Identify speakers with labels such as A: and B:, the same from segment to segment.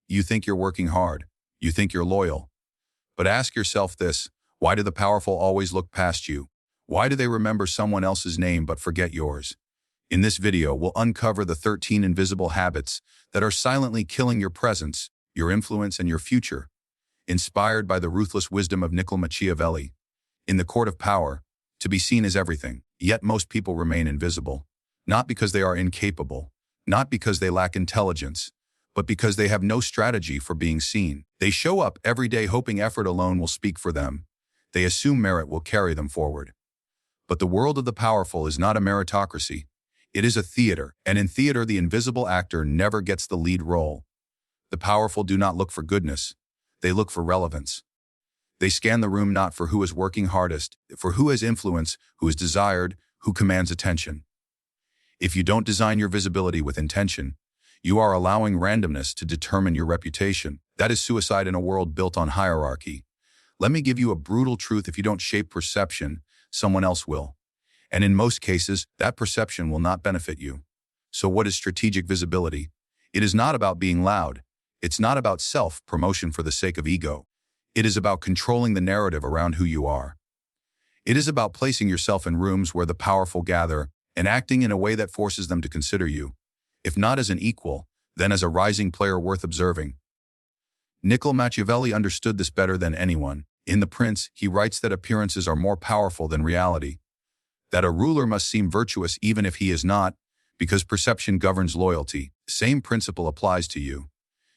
A: You think you're working hard. You think you're loyal. But ask yourself this: why do the powerful always look past you? Why do they remember someone else's name but forget yours? In this video, we'll uncover the 13 invisible habits that are silently killing your presence, your influence, and your future. Inspired by the ruthless wisdom of Niccolò Machiavelli. In the court of power, to be seen is everything, yet most people remain invisible. Not because they are incapable, not because they lack intelligence, but because they have no strategy for being seen. They show up every day hoping effort alone will speak for them. They assume merit will carry them forward. But the world of the powerful is not a meritocracy. It is a theater, and in theater the invisible actor never gets the lead role. The powerful do not look for goodness. They look for relevance. They scan the room not for who is working hardest, for who has influence, who is desired, who commands attention. If you don't design your visibility with intention, you are allowing randomness to determine your reputation. That is suicide in a world built on hierarchy. Let me give you a brutal truth: if you don't shape perception, someone else will. And in most cases, that perception will not benefit you. So what is strategic visibility? It is not about being loud. It's not about self-promotion for the sake of ego. It is about controlling the narrative around who you are. It is about placing yourself in rooms where the powerful gather and acting in a way that forces them to consider you, if not as an equal, then as a rising player worth observing. Niccolò Machiavelli understood this better than anyone. In The Prince, he writes that appearances are more powerful than reality, that a ruler must seem virtuous even if he is not, because perception governs loyalty. Same principle applies to you.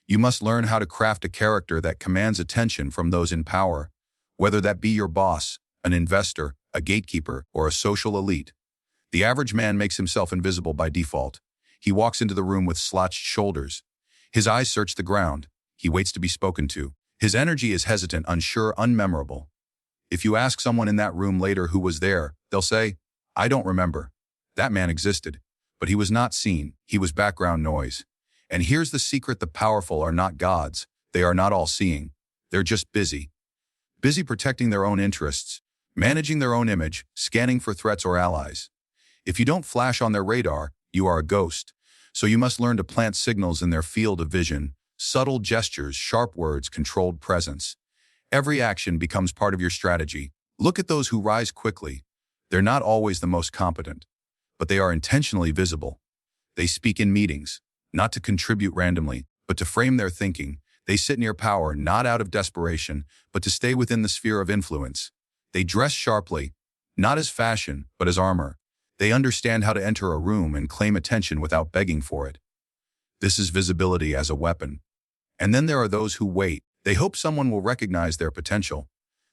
A: You must learn how to craft a character that commands attention from those in power, whether that be your boss, an investor, a gatekeeper, or a social elite. The average man makes himself invisible by default. He walks into the room with slouched shoulders. His eyes search the ground. He waits to be spoken to. His energy is hesitant, unsure, unmemorable. If you ask someone in that room later who was there, they'll say, "I don't remember. That man existed, but he was not seen. He was background noise." And here's the secret: the powerful are not gods. They are not all-seeing. They're just busy. Busy protecting their own interests, managing their own image, scanning for threats or allies. If you don't flash on their radar, you are a ghost. So you must learn to plant signals in their field of vision: subtle gestures, sharp words, controlled presence. Every action becomes part of your strategy. Look at those who rise quickly. They're not always the most competent, but they are intentionally visible. They speak in meetings, not to contribute randomly, but to frame their thinking. They sit near power, not out of desperation, but to stay within the sphere of influence. They dress sharply, not as fashion, but as armor. They understand how to enter a room and claim attention without begging for it. This is visibility as a weapon. And then there are those who wait. They hope someone will recognize their potential.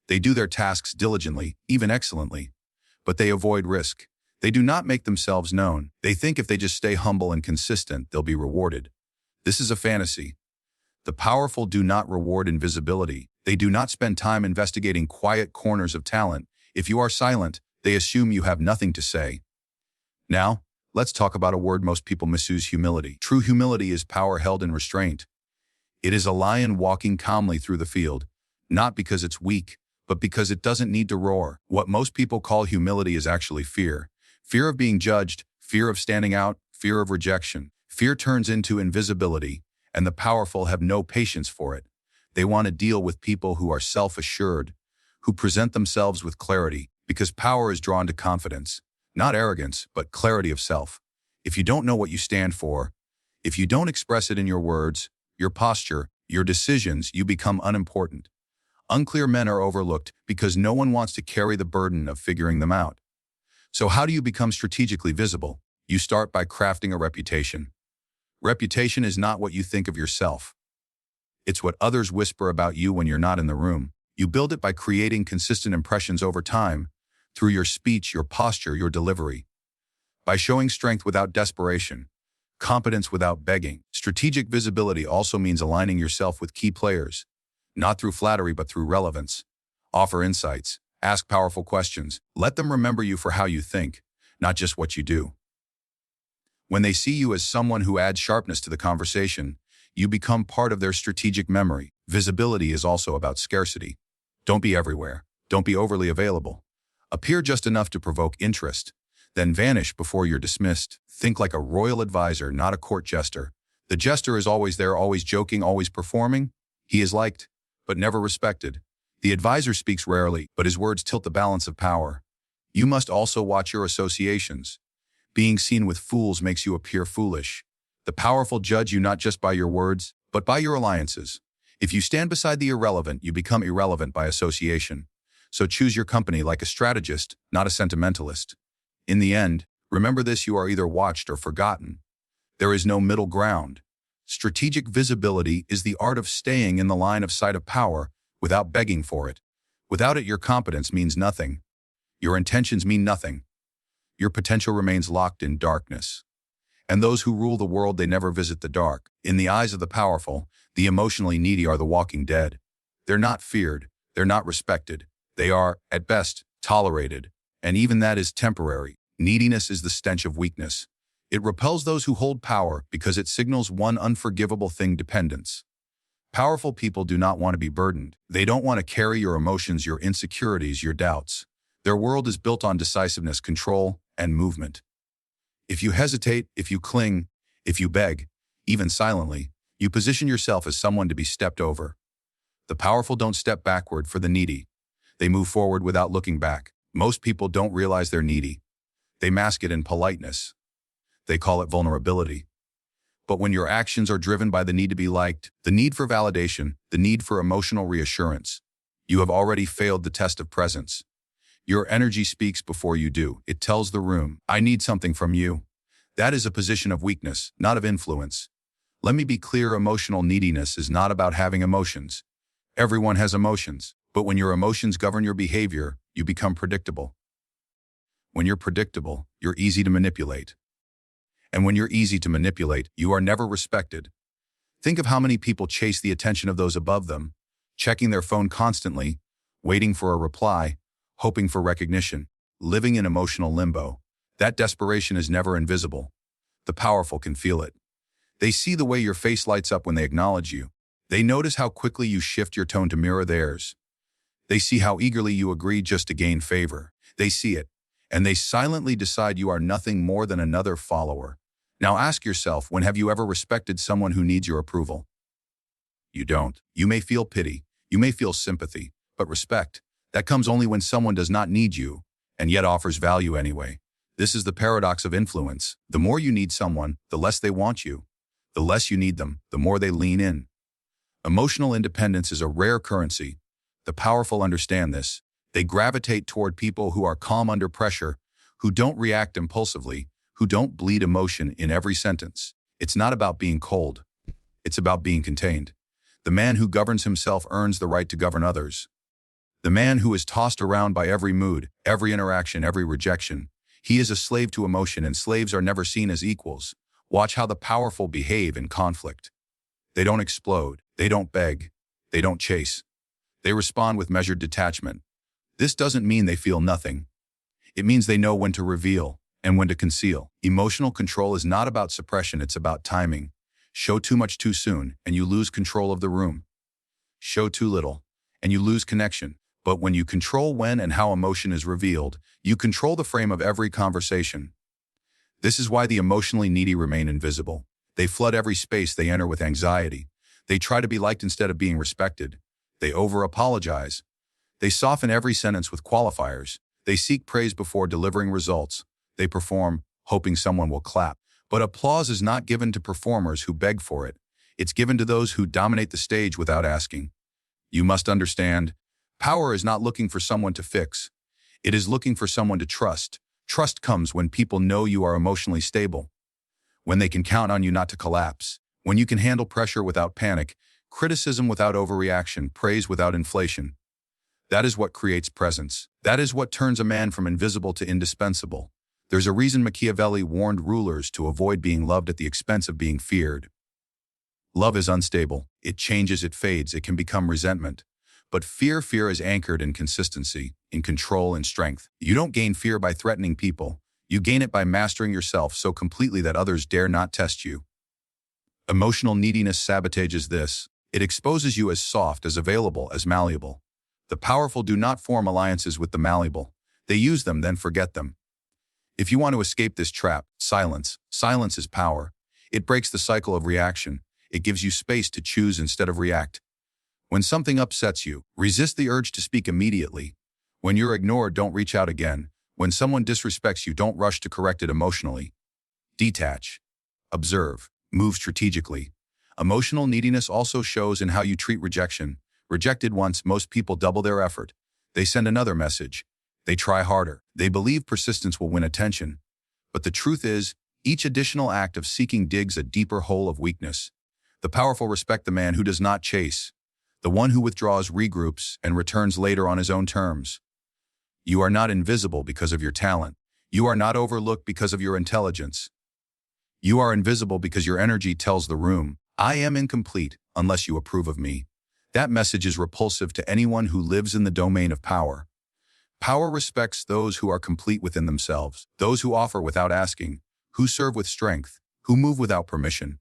A: They do their tasks diligently, even excellently. But they avoid risk. They do not make themselves known. They think if they just stay humble and consistent, they'll be rewarded. This is a fantasy. The powerful do not reward invisibility. They do not spend time investigating quiet corners of talent. If you are silent, they assume you have nothing to say. Now, let's talk about a word most people misuse: humility. True humility is power held in restraint. It is a lion walking calmly through the field, not because it's weak, but because it doesn't need to roar. What most people call humility is actually fear. Fear of being judged, fear of standing out, fear of rejection. Fear turns into invisibility, and the powerful have no patience for it. They want to deal with people who are self-assured, who present themselves with clarity, because power is drawn to confidence. Not arrogance, but clarity of self. If you don't know what you stand for, if you don't express it in your words, your posture, your decisions, you become unimportant. Unclear men are overlooked because no one wants to carry the burden of figuring them out. So how do you become strategically visible? You start by crafting a reputation. Reputation is not what you think of yourself. It's what others whisper about you when you're not in the room. You build it by creating consistent impressions over time, through your speech, your posture, your delivery. By showing strength without desperation, competence without begging. Strategic visibility also means aligning yourself with key players, not through flattery but through relevance. Offer insights, ask powerful questions, let them remember you for how you think, not just what you do. When they see you as someone who adds sharpness to the conversation, you become part of their strategic memory. Visibility is also about scarcity. Don't be everywhere. Don't be overly available. Appear just enough to provoke interest, then vanish before you're dismissed. Think like a royal advisor, not a court jester. The jester is always there, always joking, always performing. He is liked, but never respected. The advisor speaks rarely, but his words tilt the balance of power. You must also watch your associations. Being seen with fools makes you appear foolish. The powerful judge you not just by your words, but by your alliances. If you stand beside the irrelevant, you become irrelevant by association. So choose your company like a strategist, not a sentimentalist. In the end, remember this: you are either watched or forgotten. There is no middle ground. Strategic visibility is the art of staying in the line of sight of power without begging for it. Without it, your competence means nothing. Your intentions mean nothing. Your potential remains locked in darkness. And those who rule the world, they never visit the dark. In the eyes of the powerful, the emotionally needy are the walking dead. They're not feared. They're not respected. They are, at best, tolerated. And even that is temporary. Neediness is the stench of weakness. It repels those who hold power because it signals one unforgivable thing: dependence. Powerful people do not want to be burdened. They don't want to carry your emotions, your insecurities, your doubts. Their world is built on decisiveness, control, and movement. If you hesitate, if you cling, if you beg, even silently, you position yourself as someone to be stepped over. The powerful don't step backward for the needy. They move forward without looking back. Most people don't realize they're needy. They mask it in politeness. They call it vulnerability. But when your actions are driven by the need to be liked, the need for validation, the need for emotional reassurance, you have already failed the test of presence. Your energy speaks before you do. It tells the room, I need something from you. That is a position of weakness, not of influence. Let me be clear: emotional neediness is not about having emotions. Everyone has emotions, but when your emotions govern your behavior, you become predictable. When you're predictable, you're easy to manipulate. And when you're easy to manipulate, you are never respected. Think of how many people chase the attention of those above them, checking their phone constantly, waiting for a reply, hoping for recognition, living in emotional limbo. That desperation is never invisible. The powerful can feel it. They see the way your face lights up when they acknowledge you. They notice how quickly you shift your tone to mirror theirs. They see how eagerly you agree just to gain favor. They see it, and they silently decide you are nothing more than another follower. Now ask yourself, when have you ever respected someone who needs your approval? You don't. You may feel pity, you may feel sympathy, but respect, that comes only when someone does not need you, and yet offers value anyway. This is the paradox of influence. The more you need someone, the less they want you. The less you need them, the more they lean in. Emotional independence is a rare currency. The powerful understand this. They gravitate toward people who are calm under pressure, who don't react impulsively, who don't bleed emotion in every sentence. It's not about being cold. It's about being contained. The man who governs himself earns the right to govern others. The man who is tossed around by every mood, every interaction, every rejection, he is a slave to emotion, and slaves are never seen as equals. Watch how the powerful behave in conflict. They don't explode. They don't beg. They don't chase. They respond with measured detachment. This doesn't mean they feel nothing. It means they know when to reveal and when to conceal. Emotional control is not about suppression, it's about timing. Show too much too soon, and you lose control of the room. Show too little, and you lose connection. But when you control when and how emotion is revealed, you control the frame of every conversation. This is why the emotionally needy remain invisible. They flood every space they enter with anxiety. They try to be liked instead of being respected. They over-apologize. They soften every sentence with qualifiers. They seek praise before delivering results. They perform, hoping someone will clap. But applause is not given to performers who beg for it. It's given to those who dominate the stage without asking. You must understand, power is not looking for someone to fix. It is looking for someone to trust. Trust comes when people know you are emotionally stable, when they can count on you not to collapse, when you can handle pressure without panic, criticism without overreaction, praise without inflation. That is what creates presence. That is what turns a man from invisible to indispensable. There's a reason Machiavelli warned rulers to avoid being loved at the expense of being feared. Love is unstable. It changes, it fades, it can become resentment. But fear is anchored in consistency, in control and strength. You don't gain fear by threatening people. You gain it by mastering yourself so completely that others dare not test you. Emotional neediness sabotages this. It exposes you as soft, as available, as malleable. The powerful do not form alliances with the malleable. They use them, then forget them. If you want to escape this trap, silence. Silence is power. It breaks the cycle of reaction. It gives you space to choose instead of react. When something upsets you, resist the urge to speak immediately. When you're ignored, don't reach out again. When someone disrespects you, don't rush to correct it emotionally. Detach. Observe. Move strategically. Emotional neediness also shows in how you treat rejection. Rejected once, most people double their effort. They send another message. They try harder. They believe persistence will win attention. But the truth is, each additional act of seeking digs a deeper hole of weakness. The powerful respect the man who does not chase. The one who withdraws, regroups, and returns later on his own terms. You are not invisible because of your talent. You are not overlooked because of your intelligence. You are invisible because your energy tells the room, I am incomplete unless you approve of me. That message is repulsive to anyone who lives in the domain of power. Power respects those who are complete within themselves, those who offer without asking, who serve with strength, who move without permission.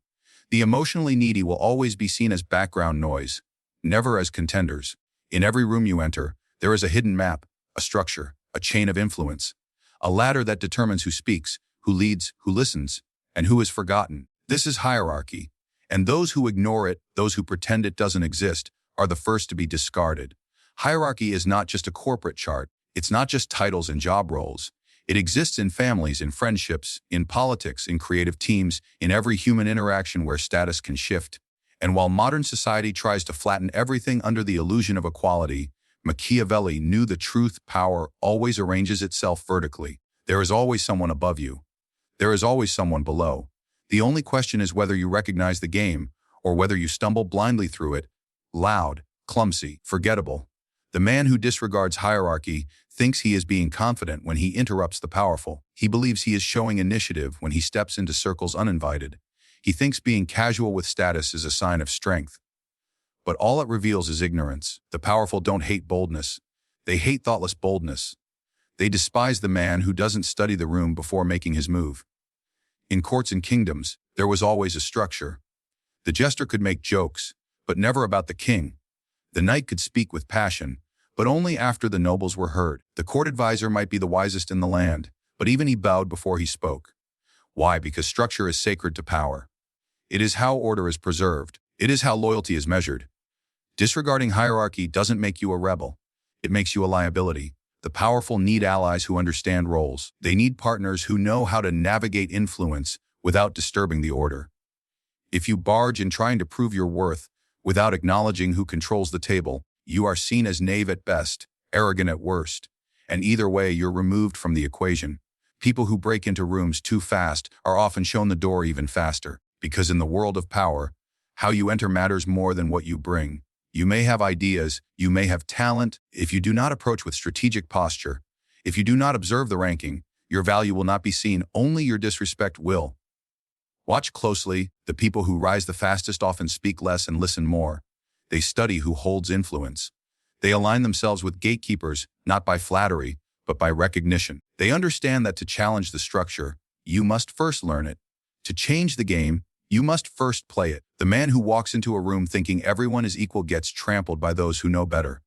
A: The emotionally needy will always be seen as background noise, never as contenders. In every room you enter, there is a hidden map, a structure, a chain of influence, a ladder that determines who speaks, who leads, who listens, and who is forgotten. This is hierarchy. And those who ignore it, those who pretend it doesn't exist, are the first to be discarded. Hierarchy is not just a corporate chart. It's not just titles and job roles. It exists in families, in friendships, in politics, in creative teams, in every human interaction where status can shift. And while modern society tries to flatten everything under the illusion of equality, Machiavelli knew the truth: power always arranges itself vertically. There is always someone above you. There is always someone below. The only question is whether you recognize the game or whether you stumble blindly through it, loud, clumsy, forgettable. The man who disregards hierarchy thinks he is being confident when he interrupts the powerful. He believes he is showing initiative when he steps into circles uninvited. He thinks being casual with status is a sign of strength. But all it reveals is ignorance. The powerful don't hate boldness. They hate thoughtless boldness. They despise the man who doesn't study the room before making his move. In courts and kingdoms, there was always a structure. The jester could make jokes, but never about the king. The knight could speak with passion, but only after the nobles were heard. The court advisor might be the wisest in the land, but even he bowed before he spoke. Why? Because structure is sacred to power. It is how order is preserved. It is how loyalty is measured. Disregarding hierarchy doesn't make you a rebel. It makes you a liability. The powerful need allies who understand roles. They need partners who know how to navigate influence without disturbing the order. If you barge in trying to prove your worth without acknowledging who controls the table, you are seen as naive at best, arrogant at worst. And either way, you're removed from the equation. People who break into rooms too fast are often shown the door even faster. Because in the world of power, how you enter matters more than what you bring. You may have ideas, you may have talent. If you do not approach with strategic posture, if you do not observe the ranking, your value will not be seen, only your disrespect will. Watch closely. The people who rise the fastest often speak less and listen more. They study who holds influence. They align themselves with gatekeepers, not by flattery, but by recognition. They understand that to challenge the structure, you must first learn it. To change the game, you must first play it. The man who walks into a room thinking everyone is equal gets trampled by those who know better.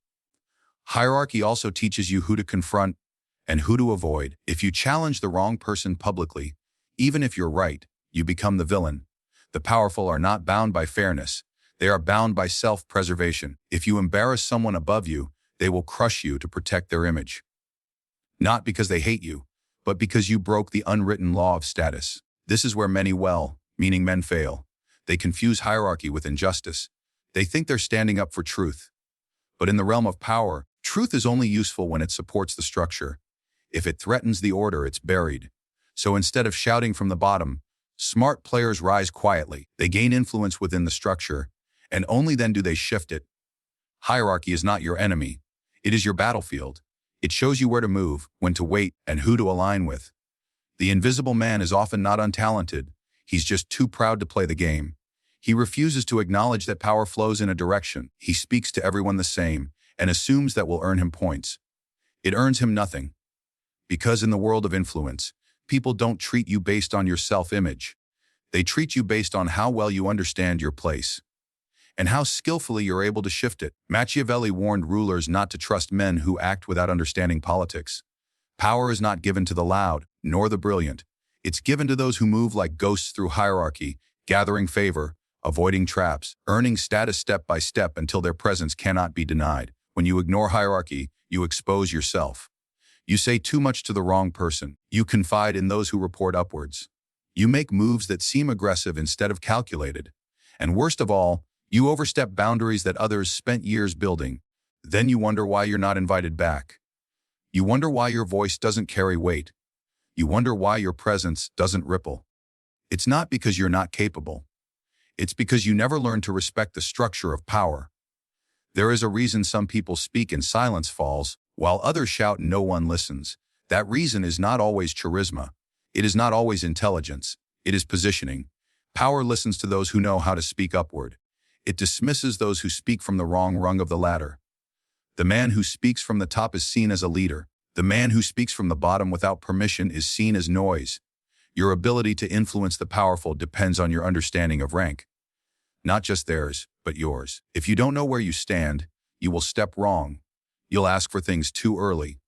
A: Hierarchy also teaches you who to confront and who to avoid. If you challenge the wrong person publicly, even if you're right, you become the villain. The powerful are not bound by fairness. They are bound by self-preservation. If you embarrass someone above you, they will crush you to protect their image. Not because they hate you, but because you broke the unwritten law of status. This is where many meaning men fail. They confuse hierarchy with injustice. They think they're standing up for truth. But in the realm of power, truth is only useful when it supports the structure. If it threatens the order, it's buried. So instead of shouting from the bottom, smart players rise quietly. They gain influence within the structure, and only then do they shift it. Hierarchy is not your enemy. It is your battlefield. It shows you where to move, when to wait, and who to align with. The invisible man is often not untalented. He's just too proud to play the game. He refuses to acknowledge that power flows in a direction. He speaks to everyone the same and assumes that will earn him points. It earns him nothing. Because in the world of influence, people don't treat you based on your self-image. They treat you based on how well you understand your place and how skillfully you're able to shift it. Machiavelli warned rulers not to trust men who act without understanding politics. Power is not given to the loud, nor the brilliant. It's given to those who move like ghosts through hierarchy, gathering favor, avoiding traps, earning status step by step until their presence cannot be denied. When you ignore hierarchy, you expose yourself. You say too much to the wrong person. You confide in those who report upwards. You make moves that seem aggressive instead of calculated. And worst of all, you overstep boundaries that others spent years building. Then you wonder why you're not invited back. You wonder why your voice doesn't carry weight. You wonder why your presence doesn't ripple. It's not because you're not capable. It's because you never learned to respect the structure of power. There is a reason some people speak and silence falls, while others shout and no one listens. That reason is not always charisma. It is not always intelligence. It is positioning. Power listens to those who know how to speak upward. It dismisses those who speak from the wrong rung of the ladder. The man who speaks from the top is seen as a leader. The man who speaks from the bottom without permission is seen as noise. Your ability to influence the powerful depends on your understanding of rank. Not just theirs, but yours. If you don't know where you stand, you will step wrong. You'll ask for things too early.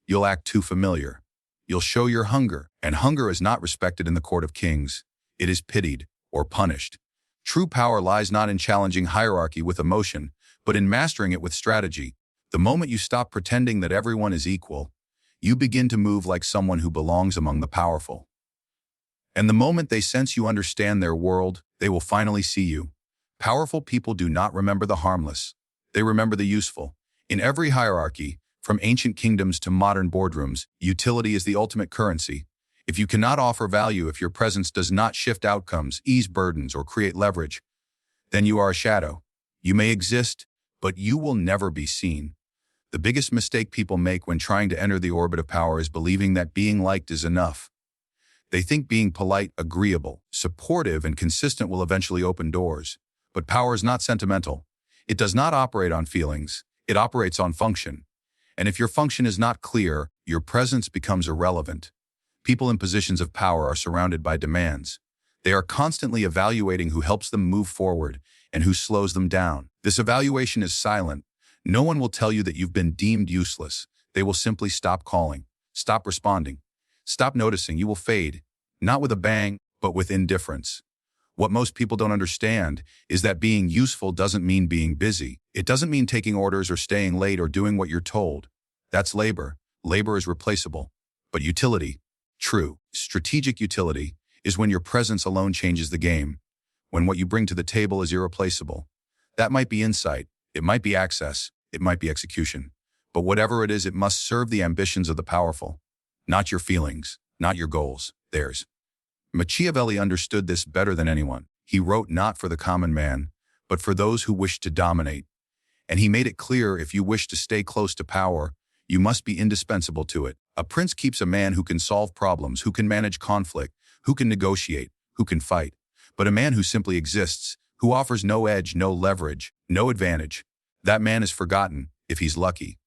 A: You'll act too familiar. You'll show your hunger, and hunger is not respected in the court of kings. It is pitied or punished. True power lies not in challenging hierarchy with emotion, but in mastering it with strategy. The moment you stop pretending that everyone is equal, you begin to move like someone who belongs among the powerful. And the moment they sense you understand their world, they will finally see you. Powerful people do not remember the harmless. They remember the useful. In every hierarchy, from ancient kingdoms to modern boardrooms, utility is the ultimate currency. If you cannot offer value, if your presence does not shift outcomes, ease burdens, or create leverage, then you are a shadow. You may exist, but you will never be seen. The biggest mistake people make when trying to enter the orbit of power is believing that being liked is enough. They think being polite, agreeable, supportive, and consistent will eventually open doors. But power is not sentimental. It does not operate on feelings. It operates on function. And if your function is not clear, your presence becomes irrelevant. People in positions of power are surrounded by demands. They are constantly evaluating who helps them move forward and who slows them down. This evaluation is silent. No one will tell you that you've been deemed useless. They will simply stop calling, stop responding, stop noticing. You will fade, not with a bang, but with indifference. What most people don't understand is that being useful doesn't mean being busy. It doesn't mean taking orders or staying late or doing what you're told. That's labor. Labor is replaceable. But utility, true, strategic utility, is when your presence alone changes the game, when what you bring to the table is irreplaceable. That might be insight. It might be access, it might be execution. But whatever it is, it must serve the ambitions of the powerful. Not your feelings, not your goals, theirs. Machiavelli understood this better than anyone. He wrote not for the common man, but for those who wish to dominate. And he made it clear, if you wish to stay close to power, you must be indispensable to it. A prince keeps a man who can solve problems, who can manage conflict, who can negotiate, who can fight. But a man who simply exists, who offers no edge, no leverage, no advantage, that man is forgotten, if he's lucky.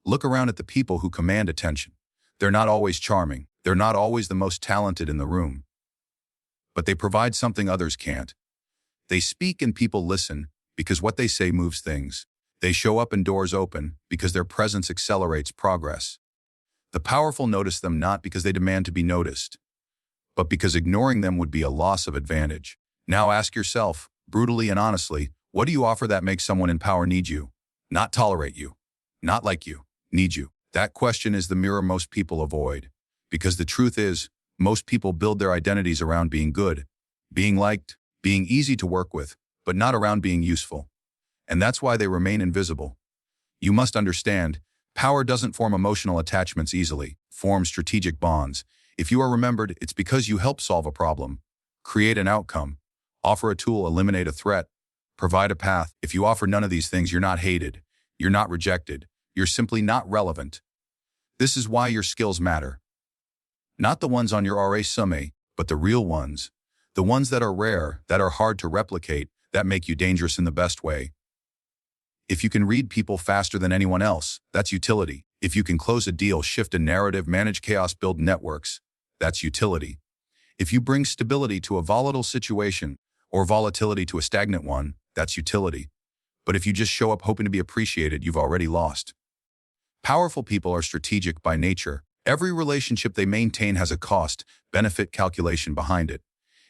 A: Look around at the people who command attention. They're not always charming. They're not always the most talented in the room. But they provide something others can't. They speak and people listen because what they say moves things. They show up and doors open because their presence accelerates progress. The powerful notice them not because they demand to be noticed, but because ignoring them would be a loss of advantage. Now ask yourself, brutally and honestly, what do you offer that makes someone in power need you? Not tolerate you. Not like you. Need you. That question is the mirror most people avoid. Because the truth is, most people build their identities around being good, being liked, being easy to work with, but not around being useful. And that's why they remain invisible. You must understand, power doesn't form emotional attachments easily, form strategic bonds. If you are remembered, it's because you help solve a problem, create an outcome, offer a tool, eliminate a threat, provide a path. If you offer none of these things, you're not hated, you're not rejected, you're simply not relevant. This is why your skills matter. Not the ones on your resume, but the real ones. The ones that are rare, that are hard to replicate, that make you dangerous in the best way. If you can read people faster than anyone else, that's utility. If you can close a deal, shift a narrative, manage chaos, build networks, that's utility. If you bring stability to a volatile situation or volatility to a stagnant one, that's utility. But if you just show up hoping to be appreciated, you've already lost. Powerful people are strategic by nature. Every relationship they maintain has a cost-benefit calculation behind it.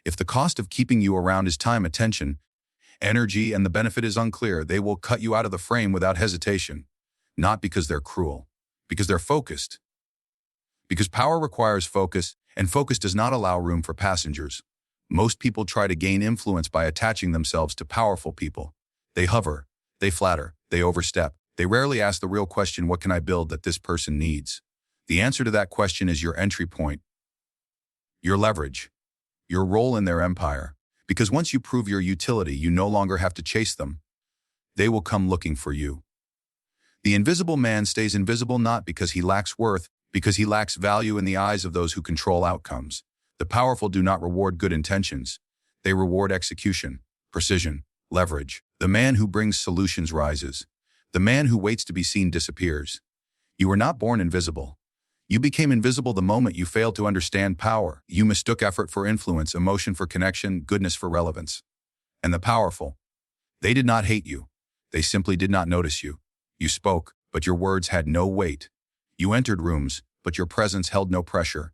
A: If the cost of keeping you around is time, attention, energy, and the benefit is unclear, they will cut you out of the frame without hesitation. Not because they're cruel, because they're focused. Because power requires focus, and focus does not allow room for passengers. Most people try to gain influence by attaching themselves to powerful people. They hover, they flatter, they overstep. They rarely ask the real question, what can I build that this person needs? The answer to that question is your entry point, your leverage, your role in their empire. Because once you prove your utility, you no longer have to chase them. They will come looking for you. The invisible man stays invisible not because he lacks worth, because he lacks value in the eyes of those who control outcomes. The powerful do not reward good intentions. They reward execution, precision, leverage. The man who brings solutions rises. The man who waits to be seen disappears. You were not born invisible. You became invisible the moment you failed to understand power. You mistook effort for influence, emotion for connection, goodness for relevance. And the powerful, they did not hate you. They simply did not notice you. You spoke, but your words had no weight. You entered rooms, but your presence held no pressure.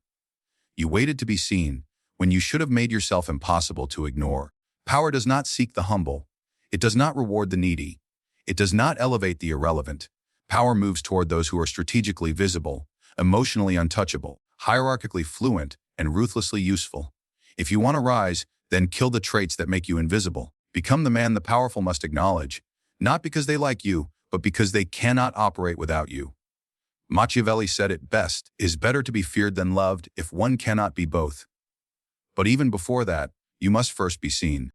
A: You waited to be seen when you should have made yourself impossible to ignore. Power does not seek the humble. It does not reward the needy. It does not elevate the irrelevant. Power moves toward those who are strategically visible, emotionally untouchable, hierarchically fluent, and ruthlessly useful. If you want to rise, then kill the traits that make you invisible. Become the man the powerful must acknowledge, not because they like you, but because they cannot operate without you. Machiavelli said it best, "It is better to be feared than loved if one cannot be both." But even before that, you must first be seen.